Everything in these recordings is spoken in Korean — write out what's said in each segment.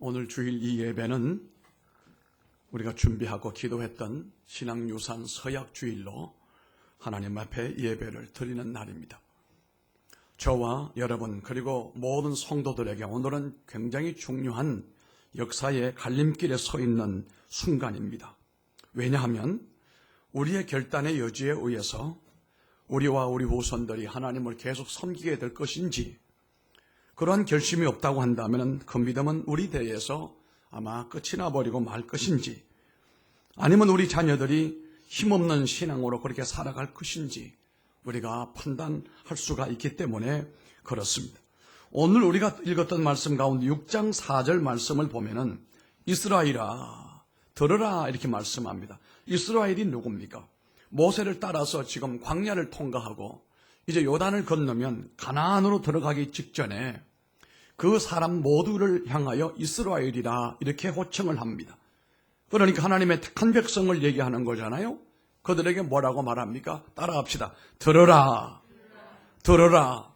오늘 주일 이 예배는 우리가 준비하고 기도했던 신앙유산 서약주일로 하나님 앞에 예배를 드리는 날입니다. 저와 여러분 그리고 모든 성도들에게 오늘은 굉장히 중요한 역사의 갈림길에 서 있는 순간입니다. 왜냐하면 우리의 결단의 여지에 의해서 우리와 우리 후손들이 하나님을 계속 섬기게 될 것인지, 그러한 결심이 없다고 한다면 그 믿음은 우리 대에서 아마 끝이 나버리고 말 것인지, 아니면 우리 자녀들이 힘없는 신앙으로 그렇게 살아갈 것인지 우리가 판단할 수가 있기 때문에 그렇습니다. 오늘 우리가 읽었던 말씀 가운데 6장 4절 말씀을 보면은 이스라엘아 들으라 이렇게 말씀합니다. 이스라엘이 누굽니까? 모세를 따라서 지금 광야를 통과하고 이제 요단을 건너면 가나안으로 들어가기 직전에 그 사람 모두를 향하여 이스라엘이라 이렇게 호칭을 합니다. 그러니까 하나님의 택한 백성을 얘기하는 거잖아요. 그들에게 뭐라고 말합니까? 따라합시다. 들으라. 들으라.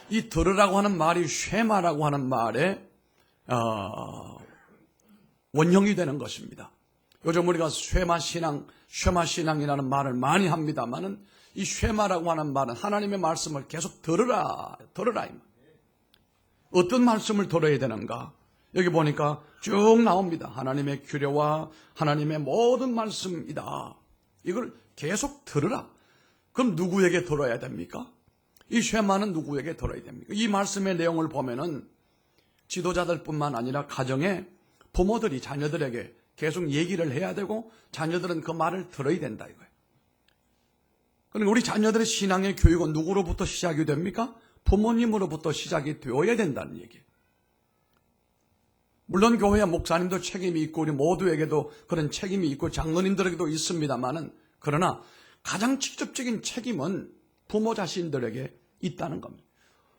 이 들으라고 하는 말이 쉐마라고 하는 말의 원형이 되는 것입니다. 요즘 우리가 쉐마 신앙이라는 말을 많이 합니다만은 이 쉐마라고 하는 말은 하나님의 말씀을 계속 들으라, 들으라. 어떤 말씀을 들어야 되는가? 여기 보니까 쭉 나옵니다. 하나님의 규례와 하나님의 모든 말씀이다. 이걸 계속 들으라. 그럼 누구에게 들어야 됩니까? 이 쉐마는 누구에게 들어야 됩니까? 이 말씀의 내용을 보면은 지도자들뿐만 아니라 가정의 부모들이 자녀들에게 계속 얘기를 해야 되고 자녀들은 그 말을 들어야 된다 이거예요. 그러니까 우리 자녀들의 신앙의 교육은 누구로부터 시작이 됩니까? 부모님으로부터 시작이 되어야 된다는 얘기예요. 물론 교회와 목사님도 책임이 있고 우리 모두에게도 그런 책임이 있고 장로님들에게도 있습니다만은, 그러나 가장 직접적인 책임은 부모 자신들에게 있다는 겁니다.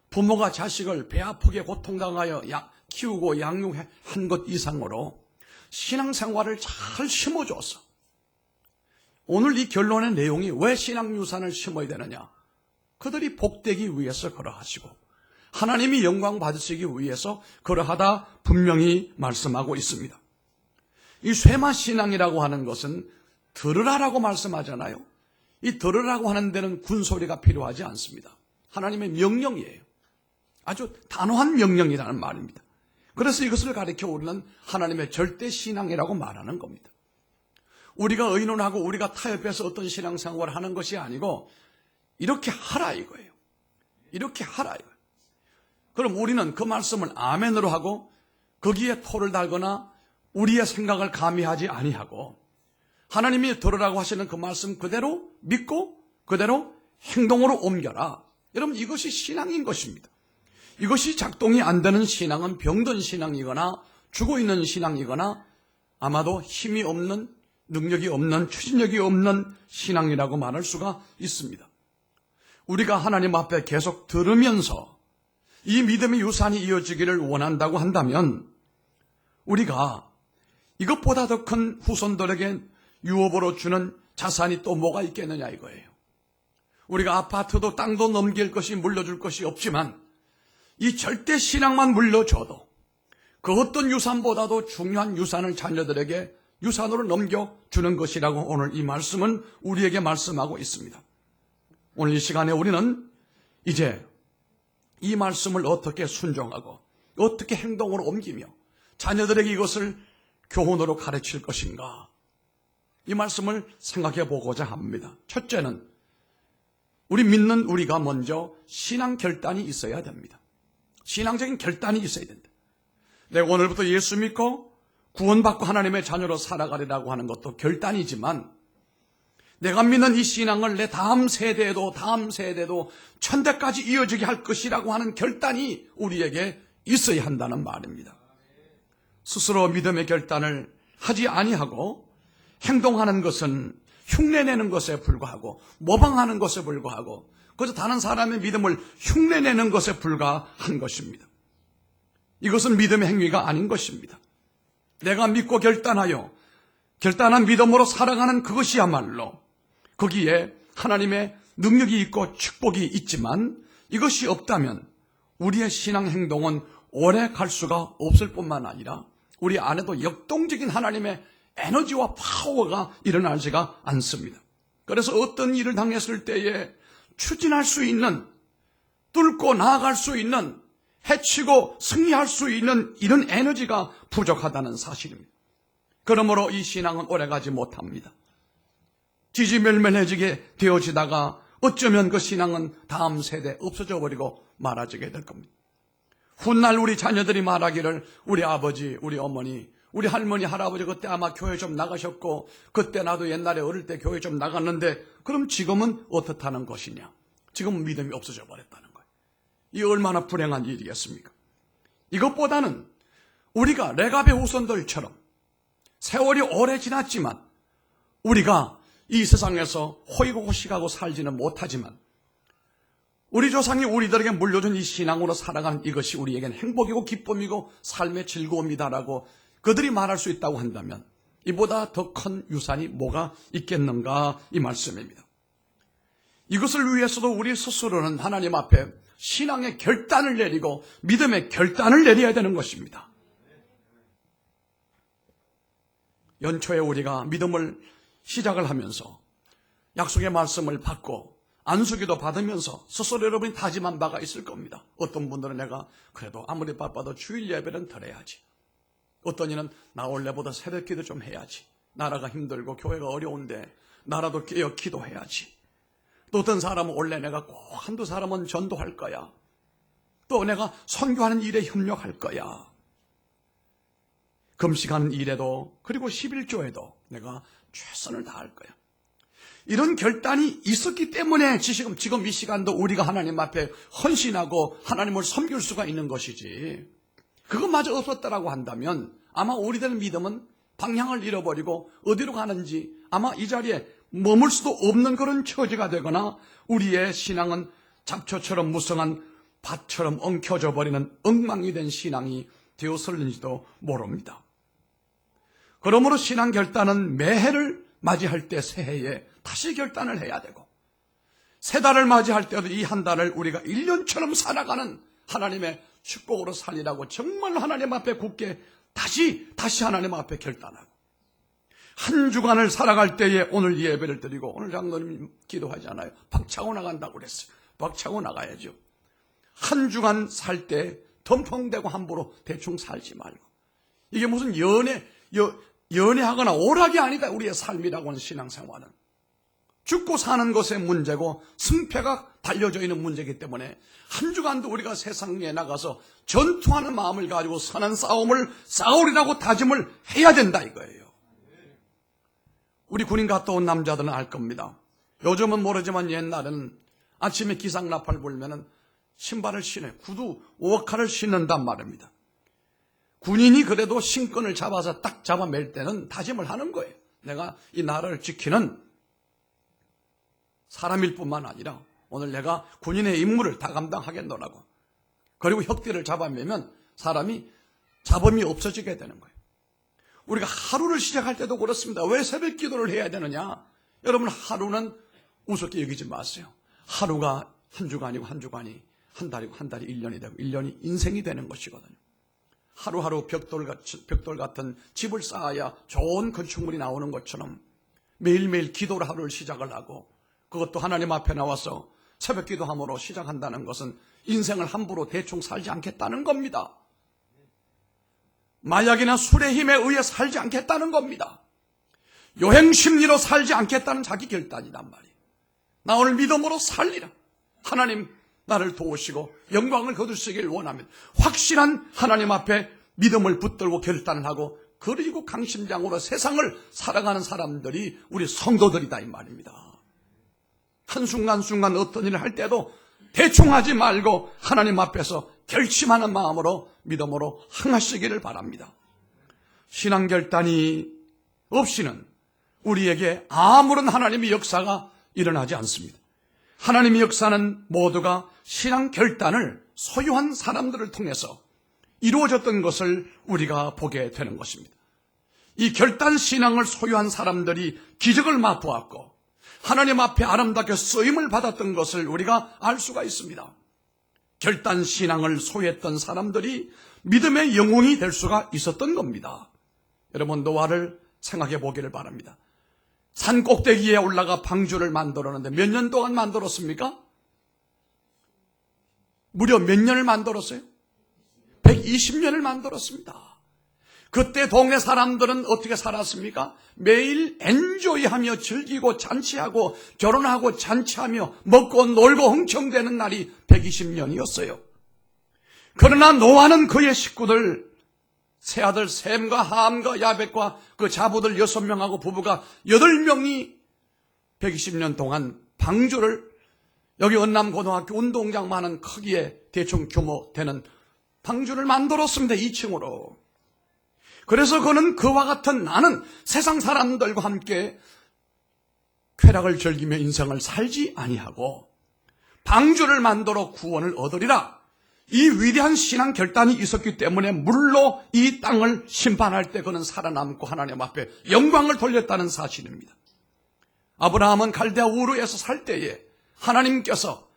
부모가 자식을 배 아프게 고통당하여 키우고 양육한 것 이상으로 신앙생활을 잘 심어줘서, 오늘 이 결론의 내용이 왜 신앙유산을 심어야 되느냐? 그들이 복되기 위해서 그러하시고 하나님이 영광 받으시기 위해서 그러하다 분명히 말씀하고 있습니다. 이 쇠마 신앙이라고 하는 것은 들으라라고 말씀하잖아요. 이 들으라고 하는 데는 군소리가 필요하지 않습니다. 하나님의 명령이에요. 아주 단호한 명령이라는 말입니다. 그래서 이것을 가리켜 우리는 하나님의 절대 신앙이라고 말하는 겁니다. 우리가 의논하고 우리가 타협해서 어떤 신앙생활을 하는 것이 아니고 이렇게 하라 이거예요. 이렇게 하라 이거예요. 그럼 우리는 그 말씀을 아멘으로 하고 거기에 토를 달거나 우리의 생각을 가미하지 아니하고 하나님이 들으라고 하시는 그 말씀 그대로 믿고 그대로 행동으로 옮겨라. 여러분, 이것이 신앙인 것입니다. 이것이 작동이 안 되는 신앙은 병든 신앙이거나 죽어있는 신앙이거나 아마도 힘이 없는, 능력이 없는, 추진력이 없는 신앙이라고 말할 수가 있습니다. 우리가 하나님 앞에 계속 들으면서 이 믿음의 유산이 이어지기를 원한다고 한다면 우리가 이것보다 더 큰 후손들에게 유업으로 주는 자산이 또 뭐가 있겠느냐 이거예요. 우리가 아파트도 땅도 넘길 것이 물려줄 것이 없지만 이 절대 신앙만 물려줘도 그 어떤 유산보다도 중요한 유산을 자녀들에게 유산으로 넘겨주는 것이라고 오늘 이 말씀은 우리에게 말씀하고 있습니다. 오늘 이 시간에 우리는 이제 이 말씀을 어떻게 순종하고 어떻게 행동으로 옮기며 자녀들에게 이것을 교훈으로 가르칠 것인가, 이 말씀을 생각해 보고자 합니다. 첫째는 우리 믿는 우리가 먼저 신앙 결단이 있어야 됩니다. 신앙적인 결단이 있어야 된다. 내가 오늘부터 예수 믿고 구원받고 하나님의 자녀로 살아가리라고 하는 것도 결단이지만 내가 믿는 이 신앙을 내 다음 세대에도 천대까지 이어지게 할 것이라고 하는 결단이 우리에게 있어야 한다는 말입니다. 스스로 믿음의 결단을 하지 아니하고 행동하는 것은 흉내내는 것에 불과하고 모방하는 것에 불과하고 그래서 다른 사람의 믿음을 흉내내는 것에 불과한 것입니다. 이것은 믿음의 행위가 아닌 것입니다. 내가 믿고 결단한 믿음으로 살아가는 그것이야말로 거기에 하나님의 능력이 있고 축복이 있지만 이것이 없다면 우리의 신앙 행동은 오래 갈 수가 없을 뿐만 아니라 우리 안에도 역동적인 하나님의 에너지와 파워가 일어나지가 않습니다. 그래서 어떤 일을 당했을 때에 추진할 수 있는, 뚫고 나아갈 수 있는, 해치고 승리할 수 있는 이런 에너지가 부족하다는 사실입니다. 그러므로 이 신앙은 오래가지 못합니다. 지지멸멸해지게 되어지다가 어쩌면 그 신앙은 다음 세대에 없어져 버리고 말아지게 될 겁니다. 훗날 우리 자녀들이 말하기를 우리 아버지, 우리 어머니, 우리 할머니, 할아버지 그때 아마 교회 좀 나가셨고 그때 나도 옛날에 어릴 때 교회 좀 나갔는데 그럼 지금은 어떻다는 것이냐? 지금은 믿음이 없어져 버렸다는 거예요. 이 얼마나 불행한 일이겠습니까? 이것보다는 우리가 레갑의 후손들처럼 세월이 오래 지났지만 우리가 이 세상에서 호의고시가고 살지는 못하지만 우리 조상이 우리들에게 물려준 이 신앙으로 살아가는 이것이 우리에겐 행복이고 기쁨이고 삶의 즐거움이다라고 그들이 말할 수 있다고 한다면 이보다 더 큰 유산이 뭐가 있겠는가 이 말씀입니다. 이것을 위해서도 우리 스스로는 하나님 앞에 신앙의 결단을 내리고 믿음의 결단을 내려야 되는 것입니다. 연초에 우리가 믿음을 시작을 하면서 약속의 말씀을 받고 안수기도 받으면서 스스로 여러분이 다짐한 바가 있을 겁니다. 어떤 분들은 내가 그래도 아무리 바빠도 주일 예배는 덜해야지. 어떤 이는 나 원래보다 새벽기도 좀 해야지. 나라가 힘들고 교회가 어려운데 나라도 깨어 기도해야지. 또 어떤 사람은 원래 내가 꼭 한두 사람은 전도할 거야. 또 내가 선교하는 일에 협력할 거야. 금식하는 일에도 그리고 11조에도 내가 최선을 다할 거야. 이런 결단이 있었기 때문에 지금 이 시간도 우리가 하나님 앞에 헌신하고 하나님을 섬길 수가 있는 것이지. 그것마저 없었다라고 한다면 아마 우리들 믿음은 방향을 잃어버리고 어디로 가는지 아마 이 자리에 머물 수도 없는 그런 처지가 되거나 우리의 신앙은 잡초처럼 무성한 밭처럼 엉켜져 버리는 엉망이 된 신앙이 되었을는지도 모릅니다. 그러므로 신앙 결단은 매해를 맞이할 때 새해에 다시 결단을 해야 되고 새 달을 맞이할 때도 이 한 달을 우리가 1년처럼 살아가는 하나님의 축복으로 살리라고 정말 하나님 앞에 굳게 다시 하나님 앞에 결단하고 한 주간을 살아갈 때에 오늘 예배를 드리고 오늘 장로님 기도하잖아요. 박차고 나간다고 그랬어요. 박차고 나가야죠. 한 주간 살 때 덤벙대고 함부로 대충 살지 말고 이게 무슨 연애하거나 오락이 아니다. 우리의 삶이라고 하는 신앙생활은 죽고 사는 것의 문제고 승패가 달려져 있는 문제이기 때문에 한 주간도 우리가 세상에 나가서 전투하는 마음을 가지고 선한 싸움을 싸우리라고 다짐을 해야 된다 이거예요. 우리 군인 갔다 온 남자들은 알 겁니다. 요즘은 모르지만 옛날에는 아침에 기상나팔 불면은 신발을 신어요. 구두 오카를 신는단 말입니다. 군인이 그래도 신권을 잡아서 딱 잡아맬 때는 다짐을 하는 거예요. 내가 이 나라를 지키는 사람일 뿐만 아니라 오늘 내가 군인의 임무를 다 감당하겠노라고. 그리고 혁대를 잡아매면 사람이 잡음이 없어지게 되는 거예요. 우리가 하루를 시작할 때도 그렇습니다. 왜 새벽 기도를 해야 되느냐? 여러분 하루는 우습게 여기지 마세요. 하루가 한 주간이고 한 주간이 한 달이고 한 달이 1년이 되고 1년이 인생이 되는 것이거든요. 하루하루 벽돌 같은 집을 쌓아야 좋은 건축물이 나오는 것처럼 매일매일 기도로 하루를 시작을 하고 그것도 하나님 앞에 나와서 새벽 기도함으로 시작한다는 것은 인생을 함부로 대충 살지 않겠다는 겁니다. 마약이나 술의 힘에 의해 살지 않겠다는 겁니다. 여행 심리로 살지 않겠다는 자기 결단이란 말이에요. 나 오늘 믿음으로 살리라. 하나님 나를 도우시고 영광을 거두시길 원합니다. 확실한 하나님 앞에 믿음을 붙들고 결단을 하고 그리고 강심장으로 세상을 살아가는 사람들이 우리 성도들이다 이 말입니다. 한순간순간 어떤 일을 할 때도 대충 하지 말고 하나님 앞에서 결심하는 마음으로 믿음으로 행하시기를 바랍니다. 신앙 결단이 없이는 우리에게 아무런 하나님의 역사가 일어나지 않습니다. 하나님의 역사는 모두가 신앙 결단을 소유한 사람들을 통해서 이루어졌던 것을 우리가 보게 되는 것입니다. 이 결단 신앙을 소유한 사람들이 기적을 맛보았고 하나님 앞에 아름답게 쓰임을 받았던 것을 우리가 알 수가 있습니다. 결단 신앙을 소유했던 사람들이 믿음의 영웅이 될 수가 있었던 겁니다. 여러분, 노아를 생각해 보기를 바랍니다. 산 꼭대기에 올라가 방주를 만들었는데 몇 년 동안 만들었습니까? 무려 몇 년을 만들었어요? 120년을 만들었습니다. 그때 동네 사람들은 어떻게 살았습니까? 매일 엔조이하며 즐기고 잔치하고 결혼하고 잔치하며 먹고 놀고 흥청대는 날이 120년이었어요. 그러나 노아는 그의 식구들, 세 아들 셈과 함과 야벳과 그 자부들 6명하고 부부가 8명이 120년 동안 방주를, 여기 은남고등학교 운동장만한 크기에 대충 규모 되는 방주를 만들었습니다. 2층으로. 그래서 그는 그와 같은 나는 세상 사람들과 함께 쾌락을 즐기며 인생을 살지 아니하고 방주를 만들어 구원을 얻으리라. 이 위대한 신앙 결단이 있었기 때문에 물로 이 땅을 심판할 때 그는 살아남고 하나님 앞에 영광을 돌렸다는 사실입니다. 아브라함은 갈대아 우르에서 살 때에 하나님께서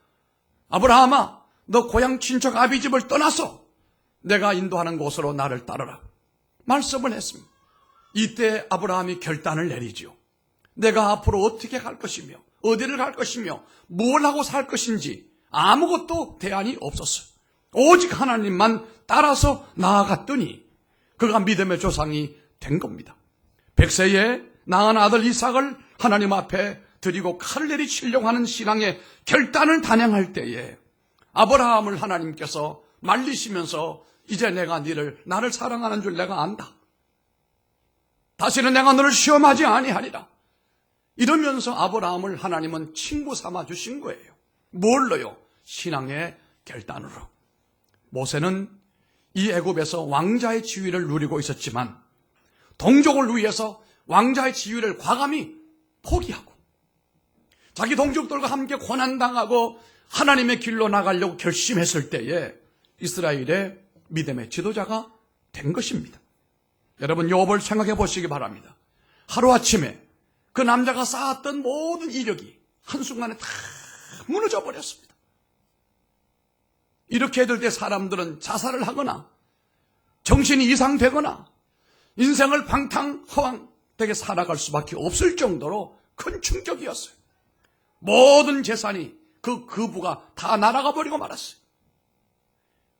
아브라함아, 너 고향 친척 아비집을 떠나서 내가 인도하는 곳으로 나를 따르라 말씀을 했습니다. 이때 아브라함이 결단을 내리죠. 내가 앞으로 어떻게 갈 것이며 어디를 갈 것이며 뭘 하고 살 것인지 아무것도 대안이 없었어요. 오직 하나님만 따라서 나아갔더니 그가 믿음의 조상이 된 겁니다. 100세에 낳은 아들 이삭을 하나님 앞에 드리고 칼을 내리치려고 하는 신앙의 결단을 단행할 때에 아브라함을 하나님께서 말리시면서 이제 내가 나를 사랑하는 줄 내가 안다. 다시는 내가 너를 시험하지 아니하리라. 이러면서 아브라함을 하나님은 친구 삼아 주신 거예요. 뭘로요? 신앙의 결단으로. 모세는 이 애굽에서 왕자의 지위를 누리고 있었지만 동족을 위해서 왕자의 지위를 과감히 포기하고 자기 동족들과 함께 고난당하고 하나님의 길로 나가려고 결심했을 때에 이스라엘의 믿음의 지도자가 된 것입니다. 여러분, 욥을 생각해 보시기 바랍니다. 하루아침에 그 남자가 쌓았던 모든 이력이 한순간에 다 무너져 버렸습니다. 이렇게 될 때 사람들은 자살을 하거나 정신이 이상되거나 인생을 방탕허황되게 살아갈 수밖에 없을 정도로 큰 충격이었어요. 모든 재산이 그 부가 다 날아가 버리고 말았어요.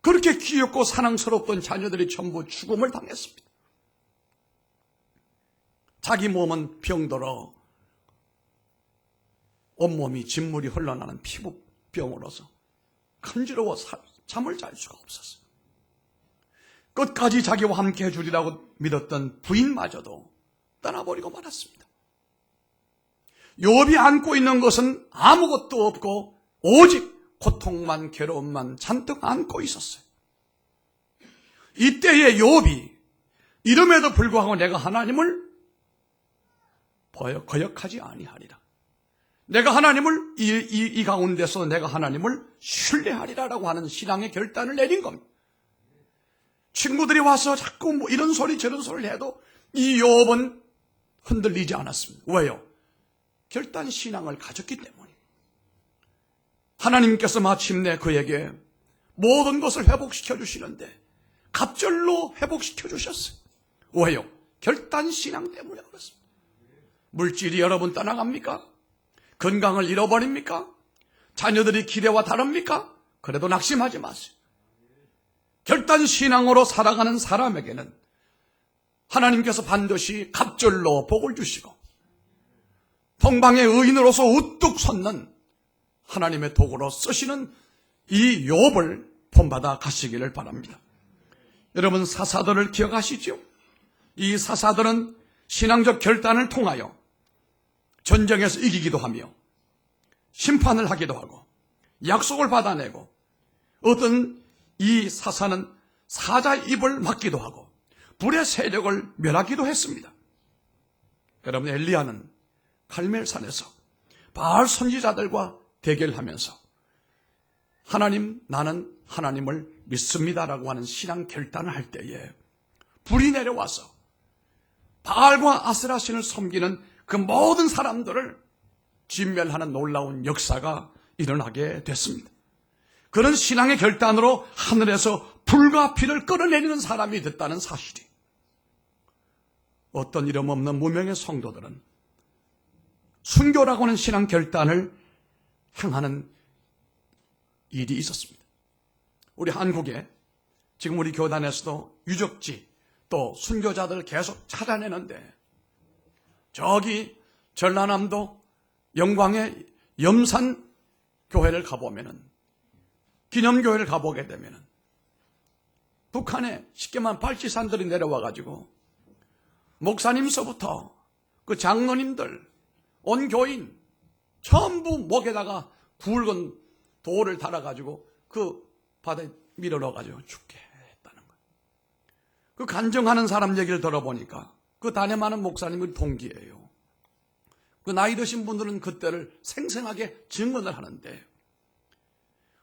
그렇게 귀엽고 사랑스럽던 자녀들이 전부 죽음을 당했습니다. 자기 몸은 병들어 온몸이 진물이 흘러나는 피부병으로서 간지러워 잠을 잘 수가 없었어요. 끝까지 자기와 함께 해주리라고 믿었던 부인마저도 떠나버리고 말았습니다. 욥이 안고 있는 것은 아무것도 없고 오직 고통만 괴로움만 잔뜩 안고 있었어요. 이때의 욥이 이름에도 불구하고 내가 하나님을 거역하지 아니하리라. 내가 하나님을 이 가운데서 내가 하나님을 신뢰하리라라고 하는 신앙의 결단을 내린 겁니다. 친구들이 와서 자꾸 이런 소리 저런 소리를 해도 이 욥은 흔들리지 않았습니다. 왜요? 결단 신앙을 가졌기 때문에. 하나님께서 마침내 그에게 모든 것을 회복시켜 주시는데 갑절로 회복시켜 주셨어요. 왜요? 결단 신앙 때문에 그렇습니다. 물질이 여러분 떠나갑니까? 건강을 잃어버립니까? 자녀들이 기대와 다릅니까? 그래도 낙심하지 마세요. 결단 신앙으로 살아가는 사람에게는 하나님께서 반드시 갑절로 복을 주시고 동방의 의인으로서 우뚝 섰는 하나님의 도구로 쓰시는 이 욥을 본받아 가시기를 바랍니다. 여러분, 사사들을 기억하시죠? 이 사사들은 신앙적 결단을 통하여 전쟁에서 이기기도 하며 심판을 하기도 하고 약속을 받아내고 어떤 이 사사는 사자의 입을 막기도 하고 불의 세력을 멸하기도 했습니다. 여러분, 엘리야는 갈멜산에서 바알 선지자들과 대결하면서 하나님, 나는 하나님을 믿습니다라고 하는 신앙 결단을 할 때에 불이 내려와서 바알과 아세라 신을 섬기는 그 모든 사람들을 진멸하는 놀라운 역사가 일어나게 됐습니다. 그런 신앙의 결단으로 하늘에서 불과 피를 끌어내리는 사람이 됐다는 사실이. 어떤 이름 없는 무명의 성도들은 순교라고 하는 신앙 결단을 행하는 일이 있었습니다. 우리 한국에 지금 우리 교단에서도 유적지 또 순교자들을 계속 찾아내는데, 저기 전라남도 영광의 염산 교회를 가보면은, 기념교회를 가보게 되면은 북한에 쉽게만 발치산들이 내려와가지고 목사님서부터 그 장로님들, 온 교인 전부 목에다가 붉은 돌을 달아가지고 그 바다에 밀어 넣어가지고 죽게 했다는 거예요. 그 간증하는 사람 얘기를 들어보니까 그 단임하는 목사님이 동기예요. 그 나이 드신 분들은 그때를 생생하게 증언을 하는데,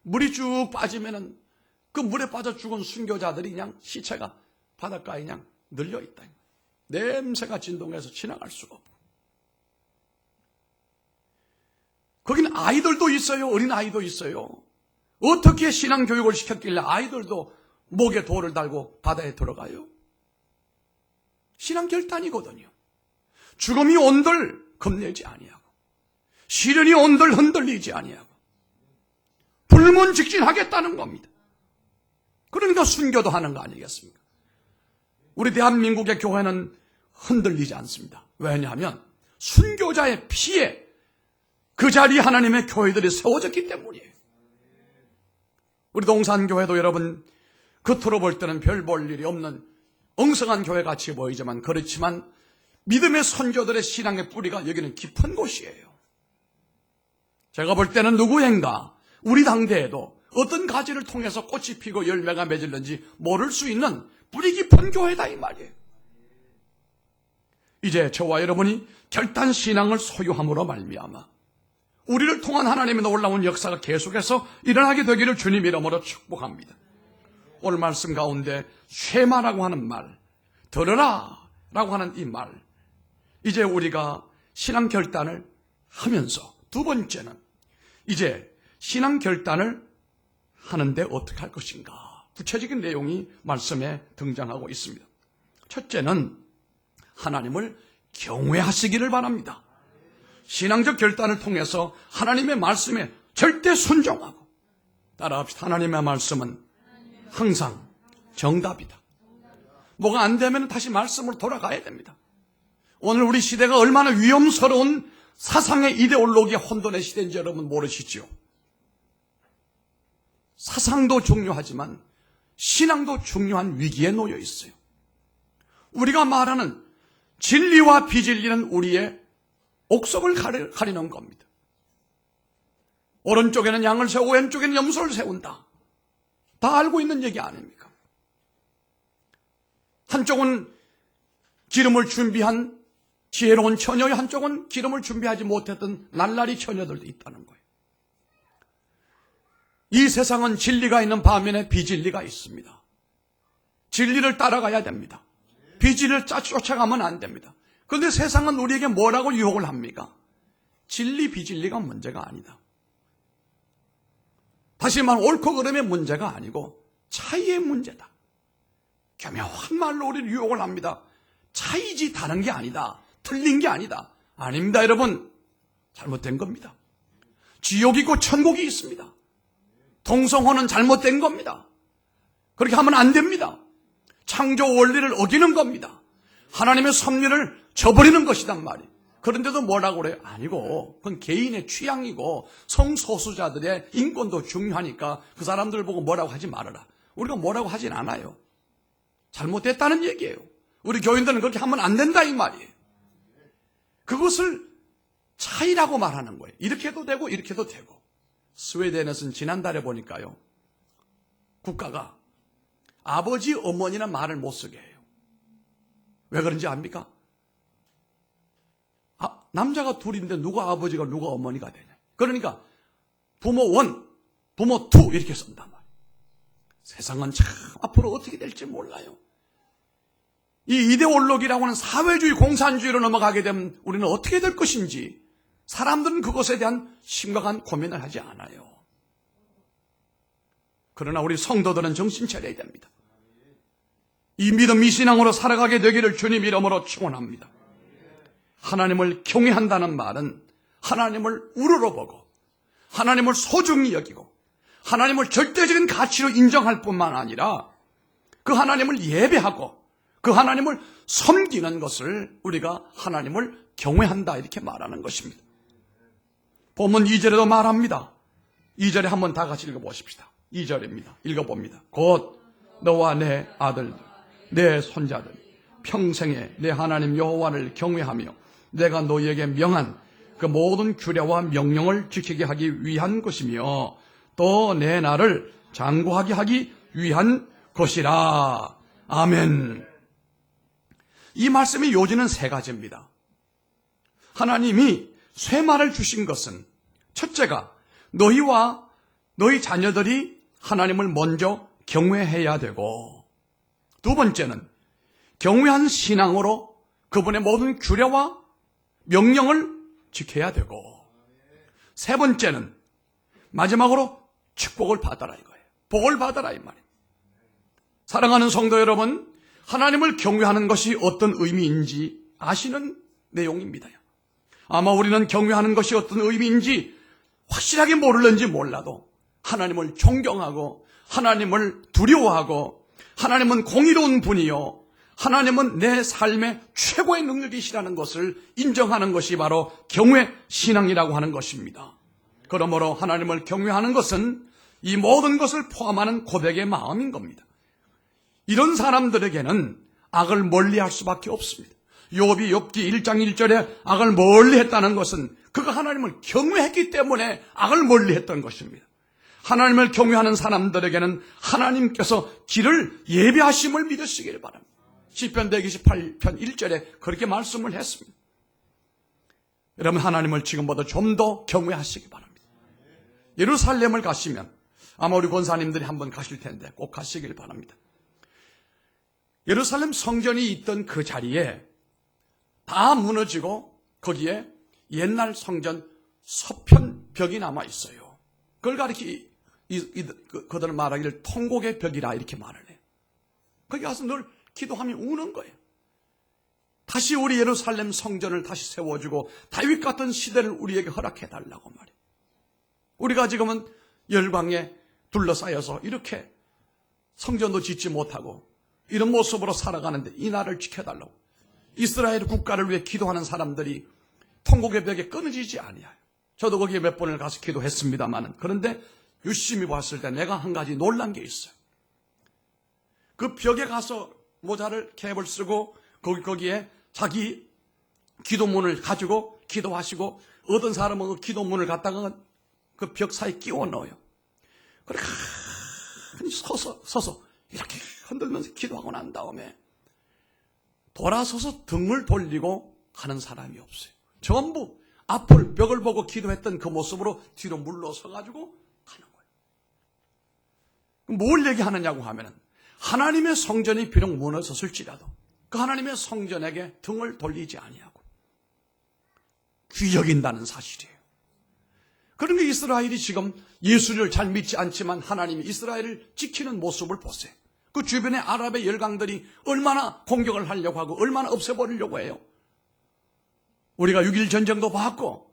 물이 쭉 빠지면은 그 물에 빠져 죽은 순교자들이 그냥 시체가 바닷가에 그냥 늘려 있다. 냄새가 진동해서 지나갈 수가 없고. 거기는 아이들도 있어요. 어린 아이도 있어요. 어떻게 신앙 교육을 시켰길래 아이들도 목에 돌을 달고 바다에 들어가요? 신앙 결단이거든요. 죽음이 온들 겁내지 아니하고, 시련이 온들 흔들리지 아니하고, 불문직진하겠다는 겁니다. 그러니까 순교도 하는 거 아니겠습니까? 우리 대한민국의 교회는 흔들리지 않습니다. 왜냐하면 순교자의 피에 그 자리에 하나님의 교회들이 세워졌기 때문이에요. 우리 동산교회도 여러분 겉으로 볼 때는 별 볼 일이 없는 엉성한 교회같이 보이지만, 그렇지만 믿음의 선조들의 신앙의 뿌리가 여기는 깊은 곳이에요. 제가 볼 때는 누구인가 우리 당대에도 어떤 가지를 통해서 꽃이 피고 열매가 맺을는지 모를 수 있는 뿌리 깊은 교회다 이 말이에요. 이제 저와 여러분이 결단 신앙을 소유함으로 말미암아 우리를 통한 하나님의 놀라운 역사가 계속해서 일어나게 되기를 주님 이름으로 축복합니다. 오늘 말씀 가운데 쉐마라고 하는 말, 들으라 라고 하는 이 말, 이제 우리가 신앙 결단을 하면서 두 번째는 이제 신앙 결단을 하는데 어떻게 할 것인가, 구체적인 내용이 말씀에 등장하고 있습니다. 첫째는 하나님을 경외하시기를 바랍니다. 신앙적 결단을 통해서 하나님의 말씀에 절대 순종하고, 따라합시다. 하나님의 말씀은 항상 정답이다. 뭐가 안 되면 다시 말씀으로 돌아가야 됩니다. 오늘 우리 시대가 얼마나 위험스러운 사상의 이데올로기 혼돈의 시대인지 여러분 모르시죠? 사상도 중요하지만 신앙도 중요한 위기에 놓여 있어요. 우리가 말하는 진리와 비진리는 우리의 옥석을 가리는 겁니다. 오른쪽에는 양을 세우고 왼쪽에는 염소를 세운다. 다 알고 있는 얘기 아닙니까? 한쪽은 기름을 준비한 지혜로운 처녀, 한쪽은 기름을 준비하지 못했던 날라리 처녀들도 있다는 거예요. 이 세상은 진리가 있는 반면에 비진리가 있습니다. 진리를 따라가야 됩니다. 비진리를 쫓아가면 안 됩니다. 그런데 세상은 우리에게 뭐라고 유혹을 합니까? 진리, 비진리가 문제가 아니다. 다시 말하면 옳고 그름의 문제가 아니고 차이의 문제다. 교묘한 말로 우리를 유혹을 합니다. 차이지 다른 게 아니다. 틀린 게 아니다. 아닙니다, 여러분. 잘못된 겁니다. 지옥이 있고 천국이 있습니다. 동성혼은 잘못된 겁니다. 그렇게 하면 안 됩니다. 창조 원리를 어기는 겁니다. 하나님의 섭리를 저버리는 것이단 말이에요. 그런데도 뭐라고 그래요? 아니고 그건 개인의 취향이고 성소수자들의 인권도 중요하니까 그 사람들 보고 뭐라고 하지 말아라. 우리가 뭐라고 하진 않아요. 잘못됐다는 얘기예요. 우리 교인들은 그렇게 하면 안 된다 이 말이에요. 그것을 차이라고 말하는 거예요. 이렇게 해도 되고 이렇게 해도 되고. 스웨덴에서는 지난달에 보니까요, 국가가 아버지, 어머니는 말을 못 쓰게 해요. 왜 그런지 압니까? 남자가 둘인데 누가 아버지가 누가 어머니가 되냐. 그러니까 부모 원, 부모 투 이렇게 쓴단 말이에요. 세상은 참 앞으로 어떻게 될지 몰라요. 이 이데올로기라고 하는 사회주의, 공산주의로 넘어가게 되면 우리는 어떻게 될 것인지 사람들은 그것에 대한 심각한 고민을 하지 않아요. 그러나 우리 성도들은 정신 차려야 됩니다. 이 믿음, 이 신앙으로 살아가게 되기를 주님 이름으로 축원합니다. 하나님을 경외한다는 말은 하나님을 우러러보고 하나님을 소중히 여기고 하나님을 절대적인 가치로 인정할 뿐만 아니라 그 하나님을 예배하고 그 하나님을 섬기는 것을 우리가 하나님을 경외한다 이렇게 말하는 것입니다. 본문 2절에도 말합니다. 2절에 한번 다 같이 읽어보십시다. 2절입니다. 읽어봅니다. 곧 너와 내 아들 내 손자들 평생에 내 하나님 여호와를 경외하며 내가 너희에게 명한 그 모든 규례와 명령을 지키게 하기 위한 것이며 또 내 나를 장구하게 하기 위한 것이라. 아멘. 이 말씀의 요지는 세 가지입니다. 하나님이 쇠마를 주신 것은 첫째가 너희와 너희 자녀들이 하나님을 먼저 경외해야 되고, 두 번째는 경외한 신앙으로 그분의 모든 규례와 명령을 지켜야 되고, 세 번째는 마지막으로 축복을 받아라 이거예요. 복을 받아라 이 말이에요. 사랑하는 성도 여러분, 하나님을 경외하는 것이 어떤 의미인지 아시는 내용입니다. 아마 우리는 경외하는 것이 어떤 의미인지 확실하게 모르는지 몰라도 하나님을 존경하고 하나님을 두려워하고 하나님은 공의로운 분이요 하나님은 내 삶의 최고의 능력이시라는 것을 인정하는 것이 바로 경외 신앙이라고 하는 것입니다. 그러므로 하나님을 경외하는 것은 이 모든 것을 포함하는 고백의 마음인 겁니다. 이런 사람들에게는 악을 멀리할 수밖에 없습니다. 욥이 욥기 1장 1절에 악을 멀리했다는 것은 그가 하나님을 경외했기 때문에 악을 멀리했던 것입니다. 하나님을 경외하는 사람들에게는 하나님께서 길을 예비하심을 믿으시길 바랍니다. 시편 128편 1절에 그렇게 말씀을 했습니다. 여러분, 하나님을 지금보다 좀 더 경외하시기 바랍니다. 예루살렘을 가시면 아마 우리 권사님들이 한번 가실 텐데 꼭 가시길 바랍니다. 예루살렘 성전이 있던 그 자리에 다 무너지고 거기에 옛날 성전 서편 벽이 남아 있어요. 그걸 가리켜 그들은 말하기를 통곡의 벽이라 이렇게 말을 해요. 거기 가서 늘 기도하며 우는 거예요. 다시 우리 예루살렘 성전을 다시 세워주고 다윗 같은 시대를 우리에게 허락해달라고 말해요. 우리가 지금은 열방에 둘러싸여서 이렇게 성전도 짓지 못하고 이런 모습으로 살아가는데 이 나라를 지켜달라고 이스라엘 국가를 위해 기도하는 사람들이 통곡의 벽에 끊어지지 아니하요. 저도 거기에 몇 번을 가서 기도했습니다만 그런데 유심히 봤을 때 내가 한 가지 놀란 게 있어요. 그 벽에 가서 모자를 캡을 쓰고 거기에 자기 기도문을 가지고 기도하시고 어떤 사람은 그 기도문을 갖다가 그 벽 사이에 끼워 넣어요. 그래 가만히 서서 이렇게 흔들면서 기도하고 난 다음에 돌아서서 등을 돌리고 가는 사람이 없어요. 전부 앞을 벽을 보고 기도했던 그 모습으로 뒤로 물러서가지고 가는 거예요. 뭘 얘기하느냐고 하면은 하나님의 성전이 비록 무너졌을지라도 그 하나님의 성전에게 등을 돌리지 아니하고 귀여긴다는 사실이에요. 그러니까 이스라엘이 지금 예수를 잘 믿지 않지만 하나님이 이스라엘을 지키는 모습을 보세요. 그 주변의 아랍의 열강들이 얼마나 공격을 하려고 하고 얼마나 없애버리려고 해요. 우리가 6.1 전쟁도 봤고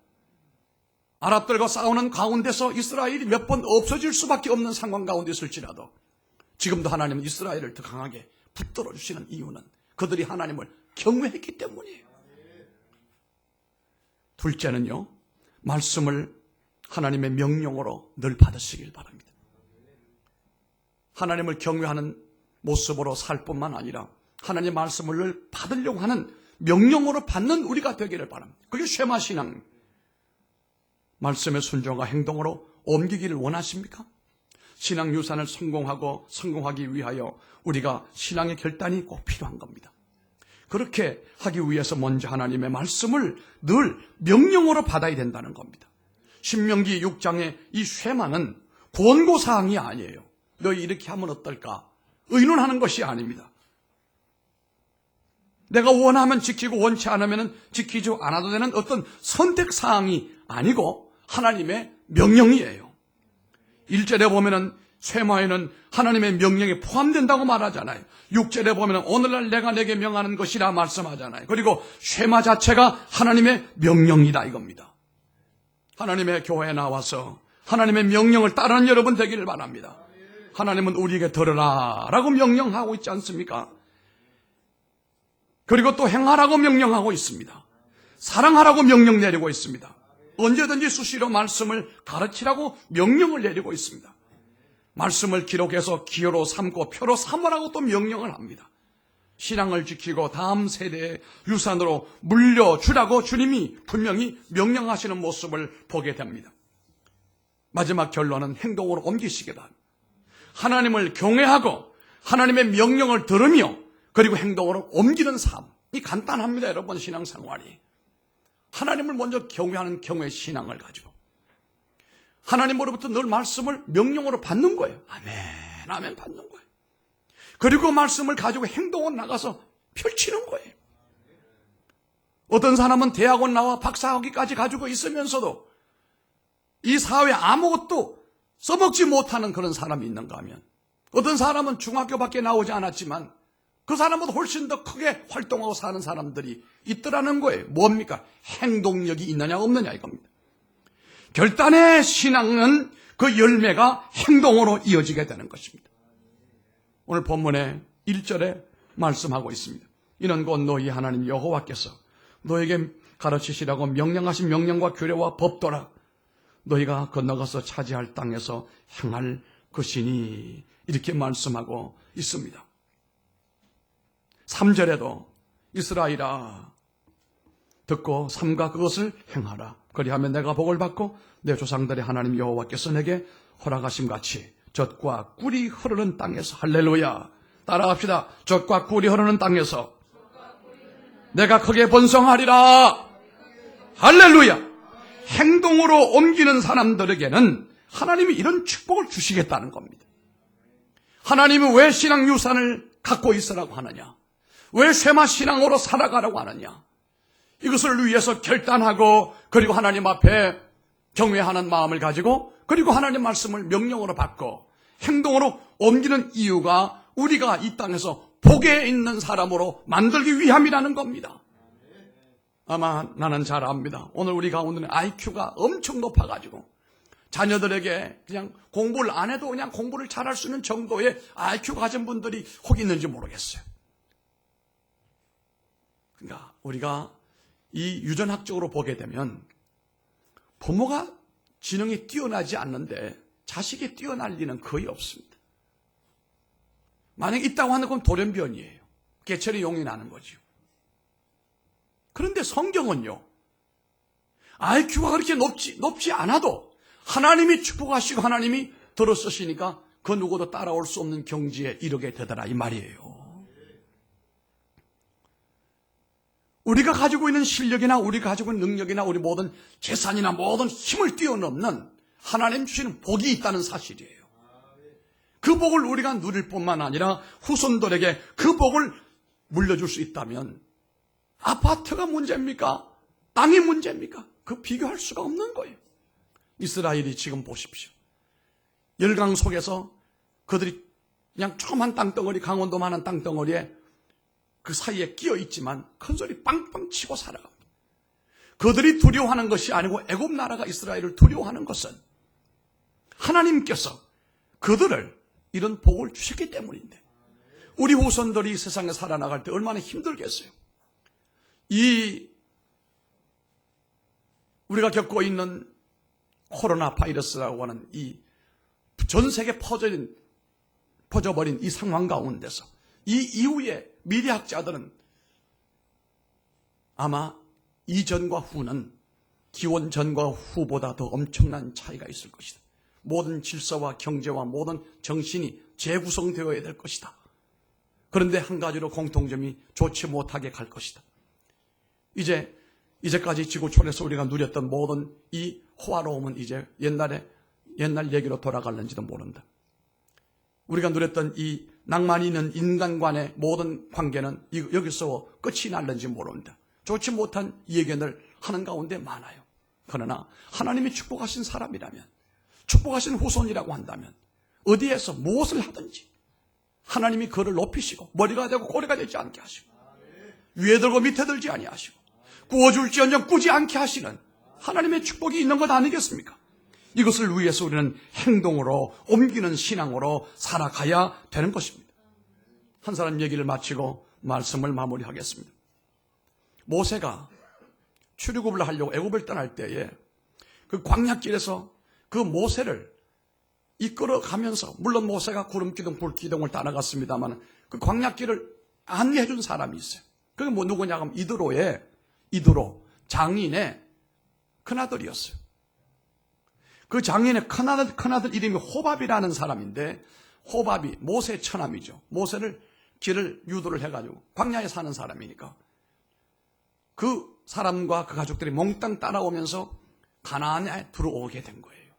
아랍들과 싸우는 가운데서 이스라엘이 몇 번 없어질 수밖에 없는 상황 가운데 있을지라도 지금도 하나님은 이스라엘을 더 강하게 붙들어 주시는 이유는 그들이 하나님을 경외했기 때문이에요. 둘째는요, 말씀을 하나님의 명령으로 늘 받으시길 바랍니다. 하나님을 경외하는 모습으로 살 뿐만 아니라 하나님의 말씀을 늘 받으려고 하는 명령으로 받는 우리가 되기를 바랍니다. 그게 쇠마신앙. 말씀의 순종과 행동으로 옮기기를 원하십니까? 신앙 유산을 성공하기 위하여 우리가 신앙의 결단이 꼭 필요한 겁니다. 그렇게 하기 위해서 먼저 하나님의 말씀을 늘 명령으로 받아야 된다는 겁니다. 신명기 6장의 이 쇠마는 권고사항이 아니에요. 너희 이렇게 하면 어떨까? 의논하는 것이 아닙니다. 내가 원하면 지키고 원치 않으면 지키지 않아도 되는 어떤 선택사항이 아니고 하나님의 명령이에요. 1절에 보면은 쇠마에는 하나님의 명령이 포함된다고 말하잖아요. 6절에 보면 오늘날 내가 내게 명하는 것이라 말씀하잖아요. 그리고 쇠마 자체가 하나님의 명령이다 이겁니다. 하나님의 교회에 나와서 하나님의 명령을 따르는 여러분 되기를 바랍니다. 하나님은 우리에게 들으라 라고 명령하고 있지 않습니까? 그리고 또 행하라고 명령하고 있습니다. 사랑하라고 명령 내리고 있습니다. 언제든지 수시로 말씀을 가르치라고 명령을 내리고 있습니다. 말씀을 기록해서 기호로 삼고 표로 삼으라고 또 명령을 합니다. 신앙을 지키고 다음 세대의 유산으로 물려주라고 주님이 분명히 명령하시는 모습을 보게 됩니다. 마지막 결론은 행동으로 옮기시게 됩니다. 하나님을 경외하고 하나님의 명령을 들으며 그리고 행동으로 옮기는 삶이 간단합니다. 여러분 신앙생활이. 하나님을 먼저 경외하는 경외 신앙을 가지고 하나님으로부터 늘 말씀을 명령으로 받는 거예요. 아멘, 아멘 받는 거예요. 그리고 말씀을 가지고 행동을 나가서 펼치는 거예요. 어떤 사람은 대학원 나와 박사학위까지 가지고 있으면서도 이 사회에 아무것도 써먹지 못하는 그런 사람이 있는가 하면 어떤 사람은 중학교밖에 나오지 않았지만 그 사람보다 훨씬 더 크게 활동하고 사는 사람들이 있더라는 거예요. 뭡니까? 행동력이 있느냐 없느냐 이겁니다. 결단의 신앙은 그 열매가 행동으로 이어지게 되는 것입니다. 오늘 본문의 1절에 말씀하고 있습니다. 이는 곧 너희 하나님 여호와께서 너에게 가르치시라고 명령하신 명령과 규례와 법도라 너희가 건너가서 차지할 땅에서 행할 것이니 이렇게 말씀하고 있습니다. 3절에도 이스라엘아 듣고 삼가 그것을 행하라. 그리하면 내가 복을 받고 내 조상들의 하나님 여호와께서 내게 허락하심 같이 젖과 꿀이 흐르는 땅에서 할렐루야 따라합시다. 젖과 꿀이 흐르는 땅에서 내가 크게 번성하리라. 할렐루야. 행동으로 옮기는 사람들에게는 하나님이 이런 축복을 주시겠다는 겁니다. 하나님은 왜 신앙 유산을 갖고 있으라고 하느냐? 왜 쇠마 신앙으로 살아가라고 하느냐? 이것을 위해서 결단하고 그리고 하나님 앞에 경외하는 마음을 가지고 그리고 하나님 말씀을 명령으로 받고 행동으로 옮기는 이유가 우리가 이 땅에서 복에 있는 사람으로 만들기 위함이라는 겁니다. 아마 나는 잘 압니다. 오늘 우리 가운데는 IQ가 엄청 높아가지고 자녀들에게 그냥 공부를 안 해도 그냥 공부를 잘할 수 있는 정도의 IQ 가진 분들이 혹 있는지 모르겠어요. 그러니까 우리가 이 유전학적으로 보게 되면 부모가 지능이 뛰어나지 않는데 자식이 뛰어날 리는 거의 없습니다. 만약에 있다고 하는 건 돌연변이에요. 개체를 용인하는 거죠. 그런데 성경은요, IQ가 그렇게 높지 않아도 하나님이 축복하시고 하나님이 들어쓰시니까 그 누구도 따라올 수 없는 경지에 이르게 되더라 이 말이에요. 우리가 가지고 있는 실력이나 우리가 가지고 있는 능력이나 우리 모든 재산이나 모든 힘을 뛰어넘는 하나님 주시는 복이 있다는 사실이에요. 그 복을 우리가 누릴 뿐만 아니라 후손들에게 그 복을 물려줄 수 있다면 아파트가 문제입니까? 땅이 문제입니까? 그 비교할 수가 없는 거예요. 이스라엘이 지금 보십시오. 열강 속에서 그들이 그냥 조그만 땅덩어리, 강원도만한 땅덩어리에 그 사이에 끼어 있지만 큰 소리 빵빵 치고 살아갑니다. 그들이 두려워하는 것이 아니고 애굽 나라가 이스라엘을 두려워하는 것은 하나님께서 그들을 이런 복을 주셨기 때문인데 우리 후손들이 세상에 살아나갈 때 얼마나 힘들겠어요. 우리가 겪고 있는 코로나 바이러스라고 하는 이 전 세계 퍼져버린 이 상황 가운데서 이 이후에 미래학자들은 아마 이전과 후는 기원 전과 후보다 더 엄청난 차이가 있을 것이다. 모든 질서와 경제와 모든 정신이 재구성되어야 될 것이다. 그런데 한 가지로 공통점이 좋지 못하게 갈 것이다. 이제까지 지구촌에서 우리가 누렸던 모든 이 호화로움은 이제 옛날 얘기로 돌아갈는지도 모른다. 우리가 누렸던 이 낭만이 있는 인간 간의 모든 관계는 여기서 끝이 날는지 모른다. 좋지 못한 예견을 하는 가운데 많아요. 그러나 하나님이 축복하신 사람이라면, 축복하신 후손이라고 한다면 어디에서 무엇을 하든지 하나님이 그를 높이시고 머리가 되고 꼬리가 되지 않게 하시고 위에 들고 밑에 들지 아니하시고 구워줄지언정 꾸지 않게 하시는 하나님의 축복이 있는 것 아니겠습니까? 이것을 위해서 우리는 행동으로 옮기는 신앙으로 살아가야 되는 것입니다. 한 사람 얘기를 마치고 말씀을 마무리하겠습니다. 모세가 출애굽을 하려고 애굽을 떠날 때에 그 광야길에서 그 모세를 이끌어가면서, 물론 모세가 구름기둥 불기둥을 따라갔습니다만 그 광야길을 안내해 준 사람이 있어요. 그게 뭐 누구냐 하면 이드로 장인의 큰아들이었어요. 그 장인의 큰아들 이름이 호밥이라는 사람인데, 호밥이 모세의 처남이죠. 모세를 길을 유도를 해가지고 광야에 사는 사람이니까 그 사람과 그 가족들이 몽땅 따라오면서 가나안에 들어오게 된 거예요.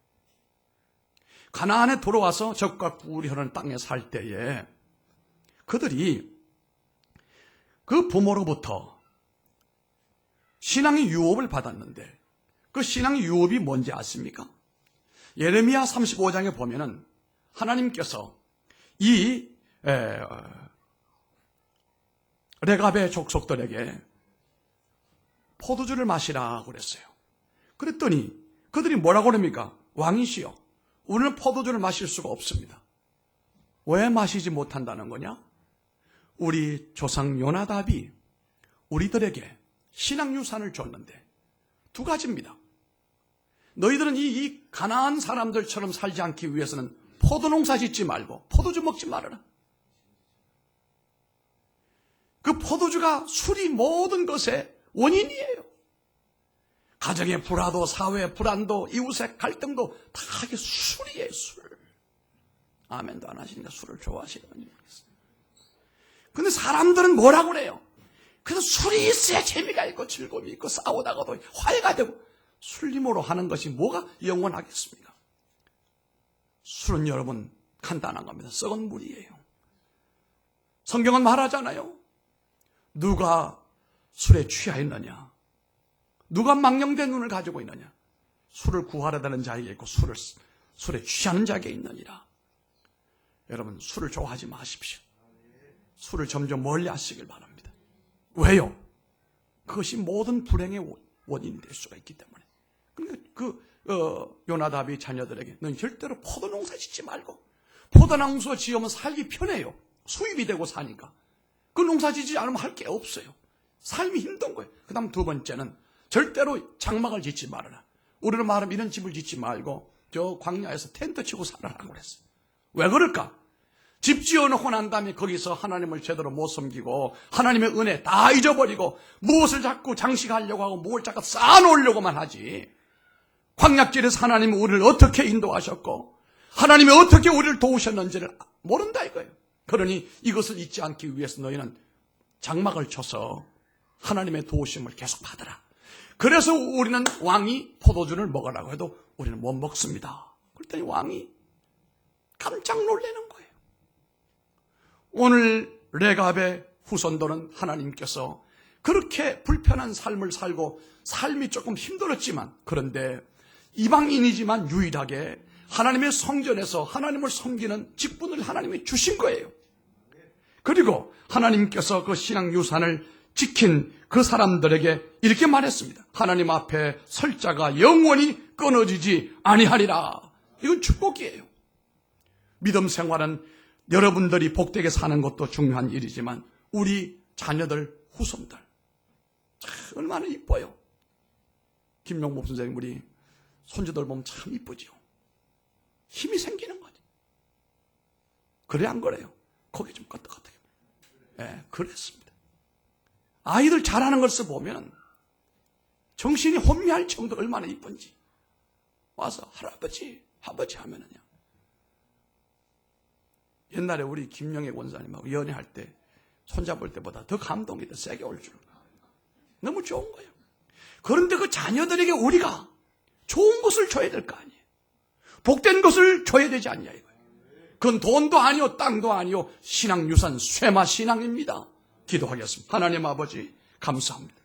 가나안에 들어와서 적과 꿀이 흐르는 땅에 살 때에 그들이 그 부모로부터 신앙의 유업을 받았는데, 그 신앙의 유업이 뭔지 아십니까? 예레미야 35장에 보면은 하나님께서 이 레갑의 족속들에게 포도주를 마시라고 그랬어요. 그랬더니 그들이 뭐라고 그럽니까? 왕이시여, 우리는 포도주를 마실 수가 없습니다. 왜 마시지 못한다는 거냐? 우리 조상 요나답이 우리들에게 신앙유산을 줬는데 두 가지입니다. 너희들은 이 가나안 사람들처럼 살지 않기 위해서는 포도농사 짓지 말고 포도주 먹지 말아라. 그 포도주가 술이 모든 것의 원인이에요. 가정의 불화도, 사회의 불안도, 이웃의 갈등도 다 이게 술이에요, 술. 아멘도 안 하시니까 술을 좋아하시는 분이 있어요. 근데 사람들은 뭐라고 그래요? 그래서 술이 있어야 재미가 있고 즐거움이 있고 싸우다가도 화해가 되고, 술림으로 하는 것이 뭐가 영원하겠습니까? 술은 여러분 간단한 겁니다. 썩은 물이에요. 성경은 말하잖아요. 누가 술에 취하였느냐? 누가 망령된 눈을 가지고 있느냐? 술을 구하려다는 자에게 있고 술에 취하는 자에게 있느니라. 여러분, 술을 좋아하지 마십시오. 술을 점점 멀리 하시길 바랍니다. 왜요? 그것이 모든 불행의 원인이 될 수가 있기 때문에. 요나답이 자녀들에게 너는 절대로 포도농사 짓지 말고, 포도농사 지으면 살기 편해요. 수입이 되고 사니까. 그 농사 짓지 않으면 할 게 없어요. 삶이 힘든 거예요. 그 다음 두 번째는 절대로 장막을 짓지 말아라. 우리로 말하면 이런 집을 짓지 말고 저 광야에서 텐트 치고 살아라고 그랬어요. 왜 그럴까? 집 지어놓고 난 다음에 거기서 하나님을 제대로 못 섬기고 하나님의 은혜 다 잊어버리고 무엇을 자꾸 장식하려고 하고 뭘 자꾸 쌓아놓으려고만 하지. 광야길에서 하나님이 우리를 어떻게 인도하셨고 하나님이 어떻게 우리를 도우셨는지를 모른다 이거예요. 그러니 이것을 잊지 않기 위해서 너희는 장막을 쳐서 하나님의 도우심을 계속 받으라. 그래서 우리는 왕이 포도주를 먹으라고 해도 우리는 못 먹습니다. 그랬더니 왕이 깜짝 놀라는 거예요. 오늘 레갑의 후손들은 하나님께서 그렇게 불편한 삶을 살고 삶이 조금 힘들었지만, 그런데 이방인이지만 유일하게 하나님의 성전에서 하나님을 섬기는 직분을 하나님이 주신 거예요. 그리고 하나님께서 그 신앙 유산을 지킨 그 사람들에게 이렇게 말했습니다. 하나님 앞에 설 자가 영원히 끊어지지 아니하리라. 이건 축복이에요. 믿음 생활은 여러분들이 복되게 사는 것도 중요한 일이지만 우리 자녀들, 후손들 얼마나 이뻐요. 김용복 선생님 우리 손주들 보면 참 이쁘죠. 힘이 생기는 거죠. 그래 안 그래요? 거기 좀 껐덕껐덕해. 네, 그랬습니다. 아이들 잘하는 것을 보면 정신이 혼미할 정도 얼마나 이쁜지. 와서 할아버지, 아버지 하면은요. 옛날에 우리 김영애 원사님하고 연애할 때 손잡을 때보다 더 감동이 더 세게 올 줄. 너무 좋은 거예요. 그런데 그 자녀들에게 우리가 좋은 것을 줘야 될 거 아니에요. 복된 것을 줘야 되지 않냐 이거예요. 그건 돈도 아니요, 땅도 아니요, 신앙유산, 쇠마 신앙입니다. 기도하겠습니다. 하나님 아버지 감사합니다.